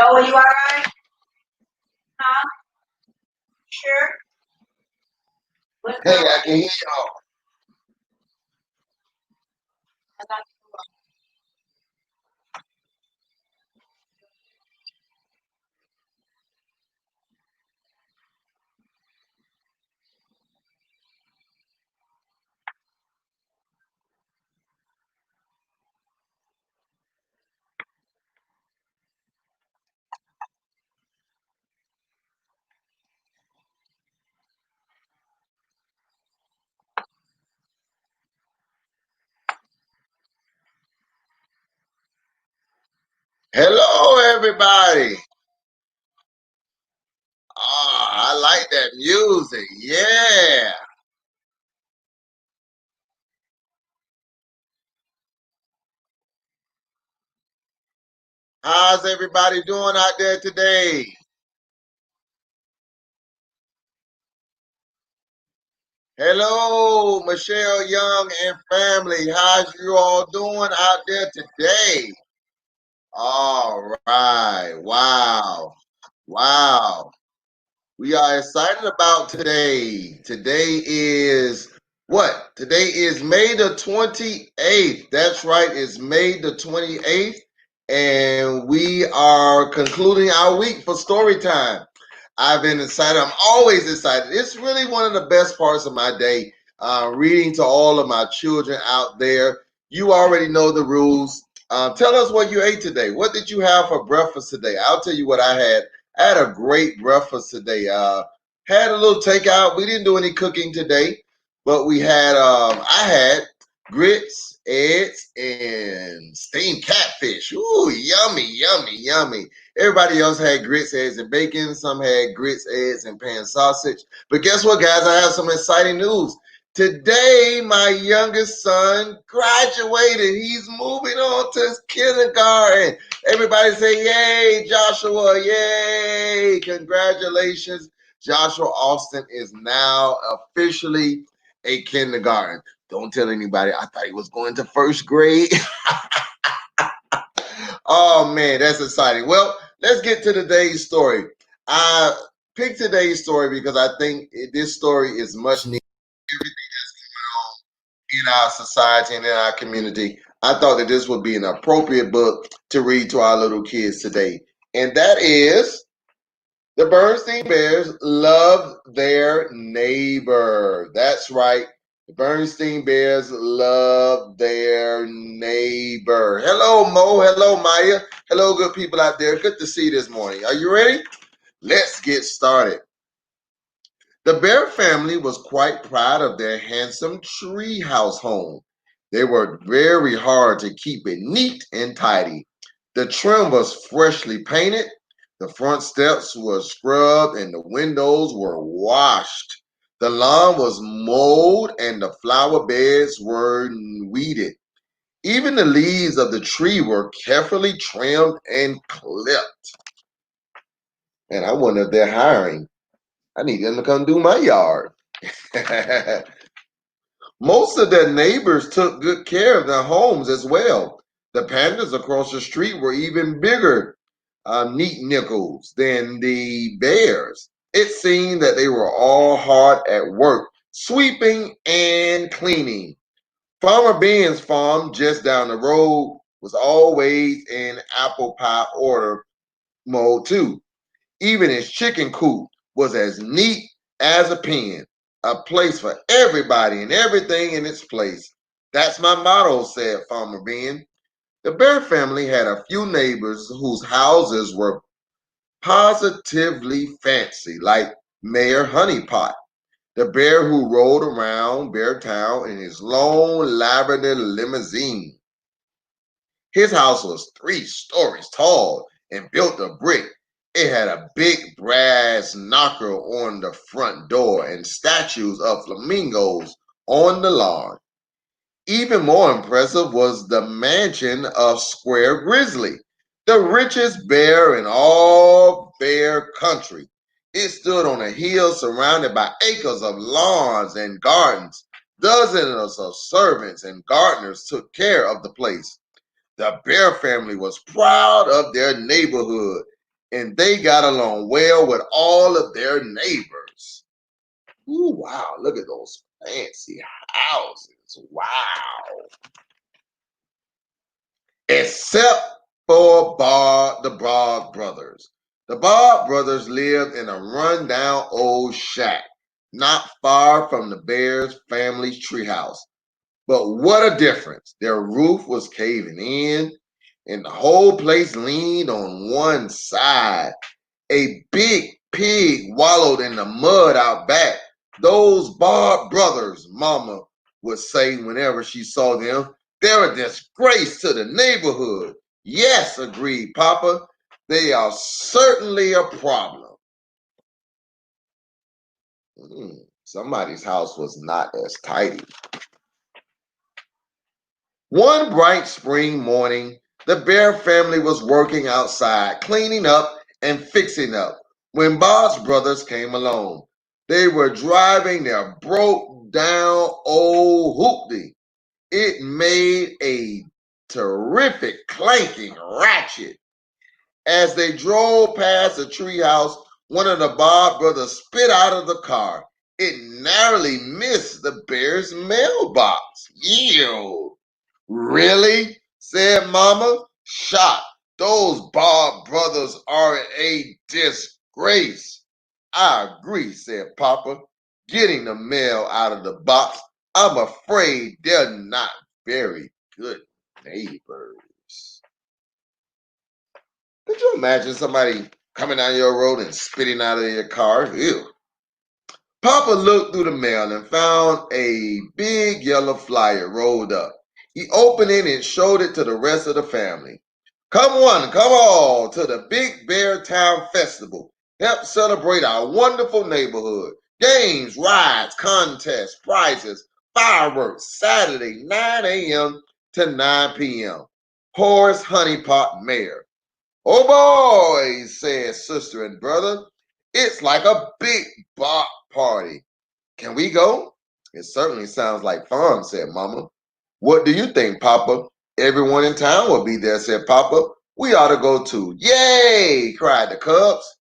Oh, are you all right? Huh? Sure. What's Hey, wrong? I can hear y'all. I got Hello, everybody. I like that music. Yeah. How's everybody doing out there today? Hello, Michelle Young and family. How's you all doing out there today? All right. Wow. Wow. We are excited about today. Today is what? Today is May the 28th. That's right, it's May the 28th. And we are concluding our week for story time. I've been excited. I'm always excited. It's really one of the best parts of my day. Reading to all of my children out there. You already know the rules. Tell us what you ate today. What did you have for breakfast today? I'll tell you what I had. I had a great breakfast today. Had a little takeout. We didn't do any cooking today, but we had. I had grits, eggs, and steamed catfish. Ooh, yummy, yummy, yummy. Everybody else had grits, eggs, and bacon. Some had grits, eggs, and pan sausage. But guess what, guys? I have some exciting news. Today, my youngest son graduated. He's moving on to kindergarten. Everybody say, yay, Joshua, yay. Congratulations. Joshua Austin is now officially a kindergarten. Don't tell anybody. I thought he was going to first grade. Oh, man, that's exciting. Well, let's get to today's story. I picked today's story because I think this story is much needed in our society and in our community. I thought that this would be an appropriate book to read to our little kids today. And that is The Bernstein Bears Love Their Neighbor. That's right. The Bernstein Bears love their neighbor. Hello, Mo. Hello, Maya. Hello, good people out there. Good to see you this morning. Are you ready? Let's get started. The Bear family was quite proud of their handsome treehouse home. They worked very hard to keep it neat and tidy. The trim was freshly painted, the front steps were scrubbed, and the windows were washed. The lawn was mowed, and the flower beds were weeded. Even the leaves of the tree were carefully trimmed and clipped. And I wonder if they're hiring. I need them to come do my yard. Most of their neighbors took good care of their homes as well. The pandas across the street were even bigger neat nickels than the bears. It seemed that they were all hard at work, sweeping and cleaning. Farmer Ben's farm just down the road was always in apple pie order mode too. Even his chicken coop was as neat as a pen, a place for everybody and everything in its place. That's my motto, said Farmer Ben. The Bear family had a few neighbors whose houses were positively fancy, like Mayor Honeypot, the bear who rode around Beartown in his long lavender limousine. His house was 3 stories tall and built of brick. It had a big brass knocker on the front door and statues of flamingos on the lawn. Even more impressive was the mansion of Square Grizzly, the richest bear in all bear country. It stood on a hill surrounded by acres of lawns and gardens. Dozens of servants and gardeners took care of the place. The Bear family was proud of their neighborhood. and they got along well with all of their neighbors. Ooh, wow, look at those fancy houses. Wow. Except for the Bob brothers. The Bob brothers lived in a rundown old shack, not far from the Bears family's treehouse. But what a difference. Their roof was caving in, and the whole place leaned on one side. A big pig wallowed in the mud out back. Those Bob brothers, Mama would say whenever she saw them, they're a disgrace to the neighborhood. Yes, agreed Papa. They are certainly a problem. Somebody's house was not as tidy. One bright spring morning, the Bear family was working outside, cleaning up and fixing up, when Bob's brothers came along. They were driving their broke down old hoopty. It made a terrific clanking ratchet. As they drove past the treehouse, one of the Bob brothers spit out of the car. It narrowly missed the Bear's mailbox. Ew. Really? Said Mama. Shocked. Those Bob brothers are a disgrace. I agree, said Papa, getting the mail out of the box. I'm afraid they're not very good neighbors. Could you imagine somebody coming down your road and spitting out of your car? Ew. Papa looked through the mail and found a big yellow flyer rolled up. He opened it and showed it to the rest of the family. Come one, come all to the Big Bear Town Festival. Help celebrate our wonderful neighborhood. Games, rides, contests, prizes, fireworks, Saturday, 9 a.m. to 9 p.m. Horace Honeypot, Mayor. Oh boy, said sister and brother. It's like a big block party. Can we go? It certainly sounds like fun, said Mama. What do you think, Papa? Everyone in town will be there, said Papa. We ought to go too. Yay! Cried the Cubs.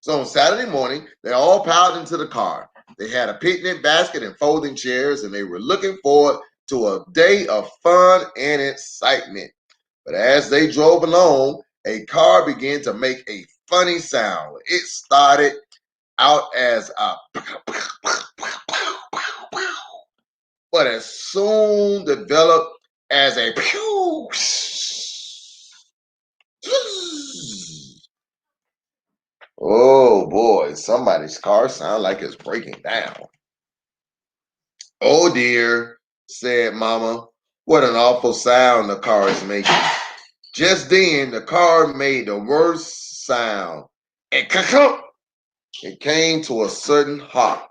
So on Saturday morning, they all piled into the car. They had a picnic basket and folding chairs, and they were looking forward to a day of fun and excitement. But as they drove along, a car began to make a funny sound. It started out as a but as soon developed as a pew. Oh boy, somebody's car sounds like it's breaking down. Oh dear, said Mama. What an awful sound the car is making. Just then, the car made the worst sound. And it came to a sudden halt.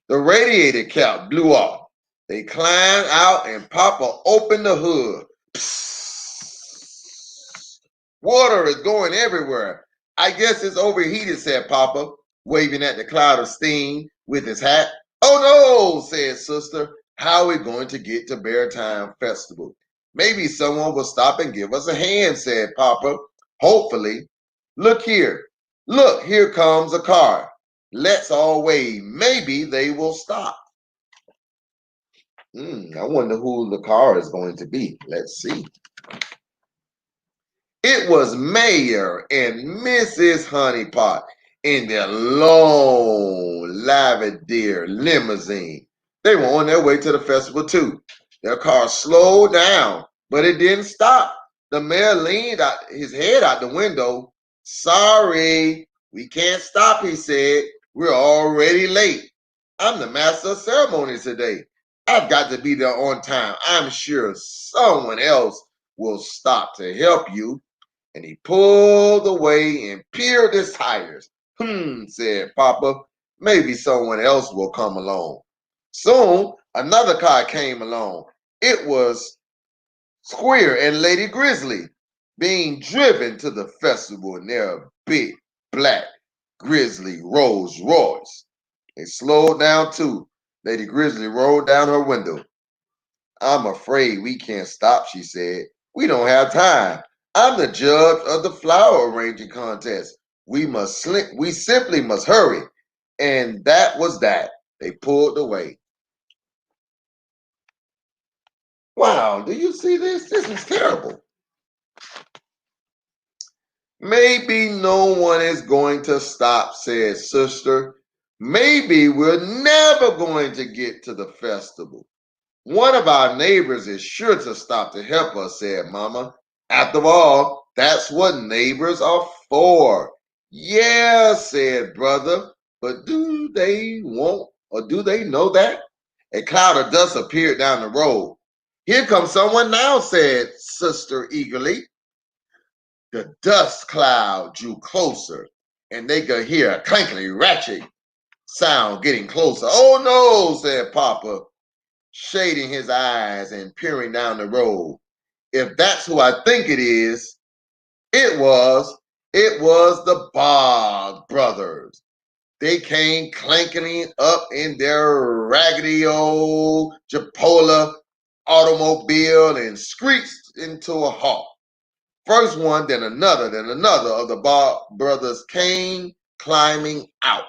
The radiator cap blew off. They climbed out and Papa opened the hood. Psst. Water is going everywhere. I guess it's overheated, said Papa, waving at the cloud of steam with his hat. Oh no, said Sister. How are we going to get to Bear Time Festival? Maybe someone will stop and give us a hand, said Papa. Hopefully. Look here. Look, here comes a car. Let's all wave. Maybe they will stop. I wonder who the car is going to be. Let's see. It was Mayor and Mrs. Honeypot in their long lavender limousine. They were on their way to the festival too. Their car slowed down, but it didn't stop. The mayor leaned his head out the window. Sorry, we can't stop, he said. We're already late. I'm the master of ceremonies today. I've got to be there on time. I'm sure someone else will stop to help you. And he pulled away and peeled his tires. Said Papa. Maybe someone else will come along. Soon, another car came along. It was Square and Lady Grizzly being driven to the festival in their big black Grizzly Rolls Royce. They slowed down too. Lady Grizzly rolled down her window. I'm afraid we can't stop, she said. We don't have time. I'm the judge of the flower arranging contest. We simply must hurry. And that was that. They pulled away. Wow, do you see this? This is terrible. Maybe no one is going to stop, said Sister. Maybe we're never going to get to the festival. One of our neighbors is sure to stop to help us, said Mama. After all, that's what neighbors are for. Yeah, said Brother, but do they want or do they know that? A cloud of dust appeared down the road. Here comes someone now, said Sister eagerly. The dust cloud drew closer, and they could hear a clanky, ratchet sound getting closer. Oh no, said Papa, shading his eyes and peering down the road. If that's who I think it is, it was, it was the Bog Brothers. They came clanking up in their raggedy old Japola automobile and screeched into a halt. First one, then another of the Bog Brothers came climbing out.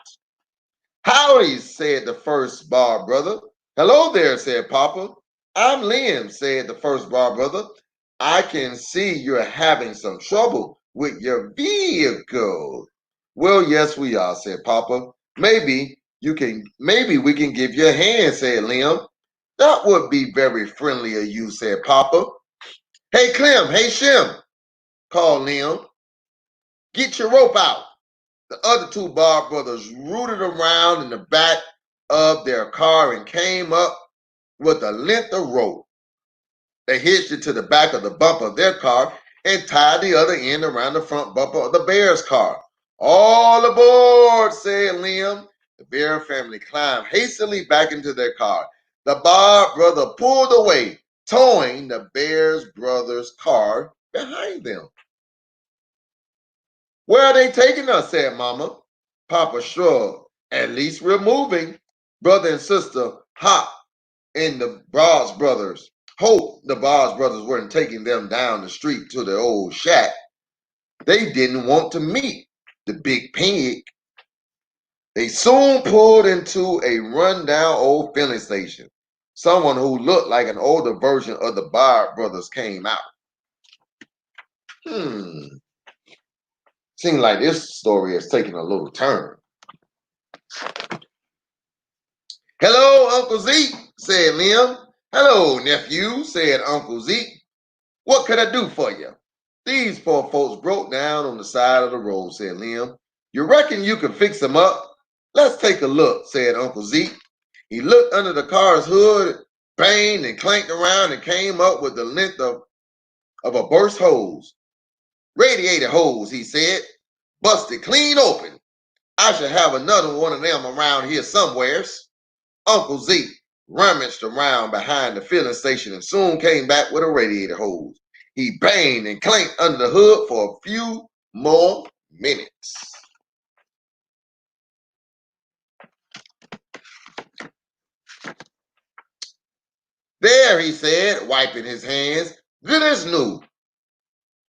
Howdy, said the first bar brother. Hello there, said Papa. I'm Liam, said the first bar brother. I can see you're having some trouble with your vehicle. Well, yes, we are, said Papa. Maybe we can give you a hand, said Liam. That would be very friendly of you, said Papa. Hey, Clem, hey, Shim, called Liam. Get your rope out. The other two Bar brothers rooted around in the back of their car and came up with a length of rope. They hitched it to the back of the bumper of their car and tied the other end around the front bumper of the Bear's car. All aboard, said Liam. The Bear family climbed hastily back into their car. The Bar brother pulled away, towing the Bear's brother's car behind them. Where are they taking us? Said Mama. Papa shrugged. At least we're moving. Brother and sister hopped in the Bars brothers. Hope the Bars brothers weren't taking them down the street to their old shack. They didn't want to meet the big pig. They soon pulled into a rundown old filling station. Someone who looked like an older version of the Bar brothers came out. Seems like this story is taking a little turn. Hello, Uncle Zeke, said Liam. Hello, nephew, said Uncle Zeke. What could I do for you? These poor folks broke down on the side of the road, said Liam. You reckon you can fix them up? Let's take a look, said Uncle Zeke. He looked under the car's hood, banged and clanked around and came up with the length of a burst hose. Radiator hose, he said. Busted clean open. I should have another one of them around here somewheres. Uncle Zeke rummaged around behind the filling station and soon came back with a radiator hose. He banged and clanked under the hood for a few more minutes. There, he said, wiping his hands. Good as new.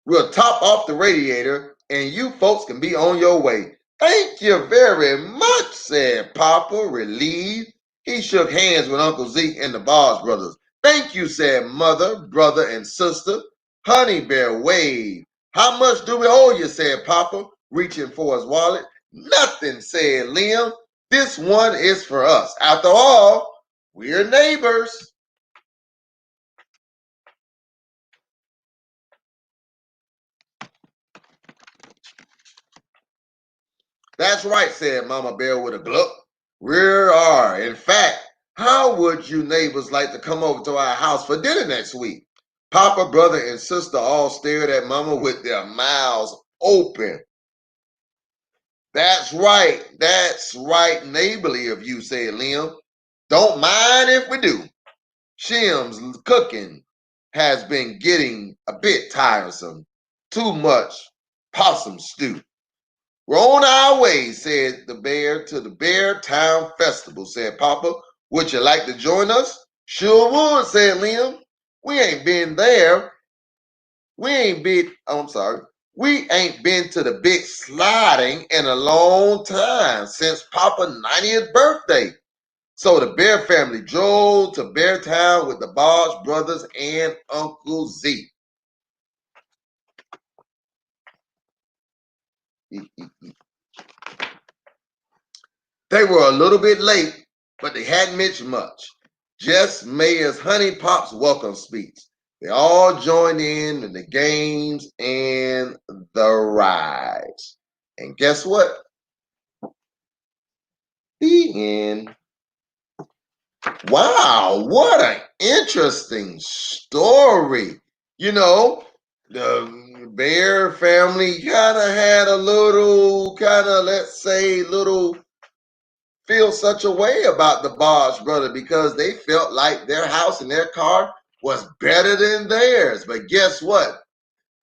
We'll top off the radiator and you folks can be on your way. Thank you very much, said Papa, relieved. He shook hands with Uncle Zeke and the Bars brothers. Thank you, said Mother, brother, and sister. Honey Bear waved. How much do we owe you, said Papa, reaching for his wallet. Nothing, said Liam. This one is for us. After all, we're neighbors. That's right, said Mama Bear with a gluck. We are. In fact, how would you neighbors like to come over to our house for dinner next week? Papa, brother, and sister all stared at Mama with their mouths open. That's right, neighborly of you, said Liam. Don't mind if we do. Shim's cooking has been getting a bit tiresome. Too much possum stew. We're on our way, said the bear, to the Bear Town Festival, said Papa. Would you like to join us? Sure would, said Liam. We ain't been there I'm sorry. We ain't been to the big sliding in a long time since Papa's 90th birthday. So the Bear family drove to Bear Town with the Bob's brothers and Uncle Zeke. They were a little bit late, but they hadn't mentioned much. Just Mayor's Honeypot's welcome speech. They all joined in the games and the rides. And guess what? The end. Wow, what an interesting story. You know, the Bear family kind of had a little, let's say, little feel such a way about the Bob's brother because they felt like their house and their car was better than theirs. But guess what?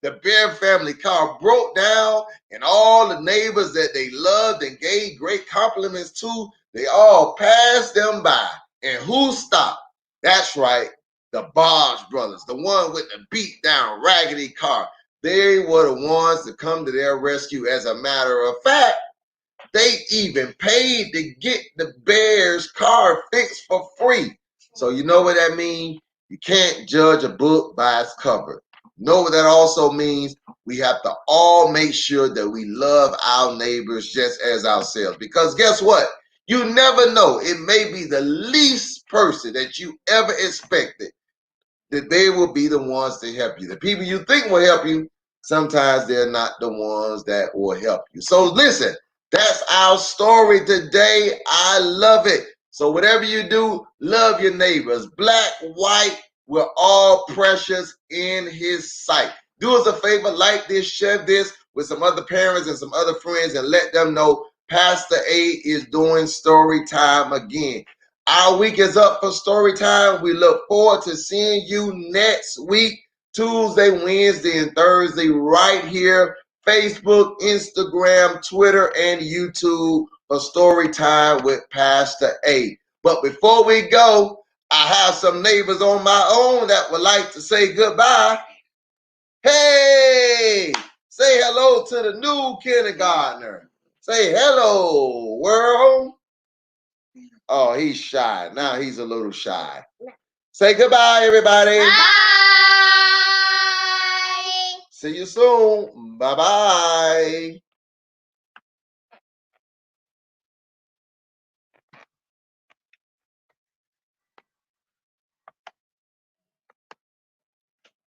The Bear family car broke down, and all the neighbors that they loved and gave great compliments to, they all passed them by. And who stopped? That's right, the Bob's brothers, the one with the beat down, raggedy car. They were the ones to come to their rescue. As a matter of fact, they even paid to get the Bears car fixed for free. So you know what that means? You can't judge a book by its cover. You know what that also means? We have to all make sure that we love our neighbors just as ourselves. Because guess what? You never know. It may be the least person that you ever expected that they will be the ones to help you. The people you think will help you, sometimes they're not the ones that will help you. So listen, that's our story today. I love it. So whatever you do, love your neighbors. Black, white, we're all precious in his sight. Do us a favor, like this, share this with some other parents and some other friends and let them know Pastor A is doing story time again. Our week is up for story time. We look forward to seeing you next week, Tuesday, Wednesday, and Thursday, right here, Facebook, Instagram, Twitter, and YouTube for story time with Pastor A. But before we go, I have some neighbors on my own that would like to say goodbye. Hey, say hello to the new kindergartner. Say hello, world. Oh, he's shy. Now he's a little shy. Say goodbye, everybody. Bye. See you soon. Bye-bye.